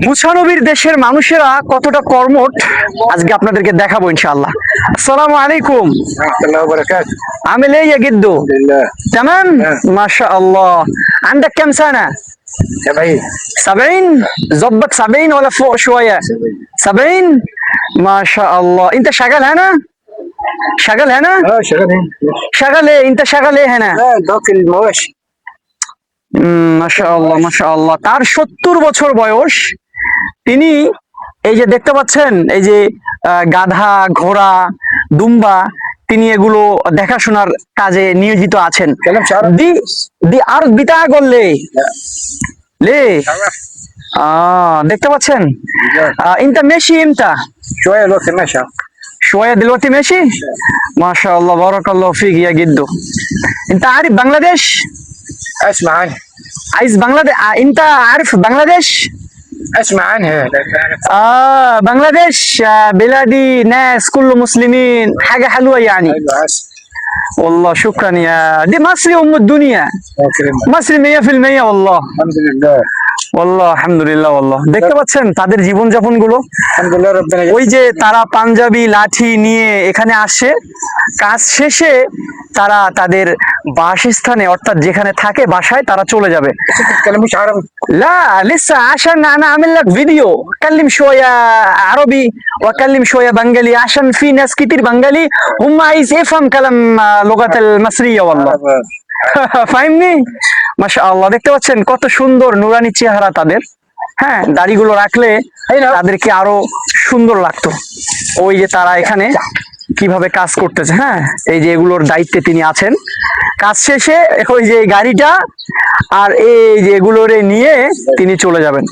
মুসানবীর দেশের মানুষেরা কতটা কর্মঠ আজকে আপনাদেরকে দেখাবো ইনশাআল্লাহ। আসসালামু আলাইকুম। الله وبركاته. عامل ايه يا جدو؟ الحمد لله. تمام؟ ما شاء الله. عندك كم سنة؟ 70. 70؟ ظبط 70 ولا فوق شوية؟ 70؟ ما شاء الله. انت شغال هنا؟ شغال هنا؟ شغال هنا. شغال ايه؟ انت شغال ايه هنا؟ لا باكل المواشي. মাশাআল্লাহ মাশাআল্লাহ। তার 70 বছর বয়স। তিনি এই যে দেখতে পাচ্ছেন, এই যে গাধা, ঘোড়া, দুম্বা, তিনি এগুলো দেখাশোনার কাজে নিয়োজিত আছেন। كلام شعر. দি আর বিতা করলে লে দেখতে পাচ্ছেন। ইনতা মেশি ইমতা شويه الوقت ماشي. شوية دلوقتي ماشي ما شاء الله بارك الله فيك يا جدو. انت عارف بنغلاديش؟ اسمع عنها. عايز بنغلاديش؟ انت عارف بنغلاديش؟ اسمع عنها. بنغلاديش بلادي ناس كله مسلمين، حاجة حلوة يعني. ايوه اسف. والله شكرا يا دي مصري أم الدنيا، مصري 100% والله. الحمد لله. والله আলহামদুলিল্লাহ والله। দেখতে পাচ্ছেন তাদের জীবনযাপন গুলো। الحمد لله ربنا ওই যে তারা পাঞ্জাবি লাঠি নিয়ে এখানে আসে, কাজ শেষে তারা তাদের বাসস্থানে অর্থাৎ যেখানে থাকে বাসায় তারা চলে যাবে। ما تتكلموش عربي. لا لسه عشان انا اعمل لك فيديو اتكلم شويه عربي واكلم شويه بنغالي عشان في ناس كتير بنغالي هم عايز يفهم كلام لغة المصرية والله. ফাহিমনি মাশাআল্লাহ। দেখতে পাচ্ছেন কত সুন্দর নুরানি চেহারা তাদের। হ্যাঁ, দাড়িগুলো রাখলে তাদেরকে আরো সুন্দর লাগতো। ওই যে তারা এখানে কিভাবে কাজ করতেছে। হ্যাঁ, এই যে এগুলোর দায়িত্বে তিনি আছেন। কাজ শেষে ওই যে গাড়িটা আর এই যে এগুলোরে নিয়ে তিনি চলে যাবেন।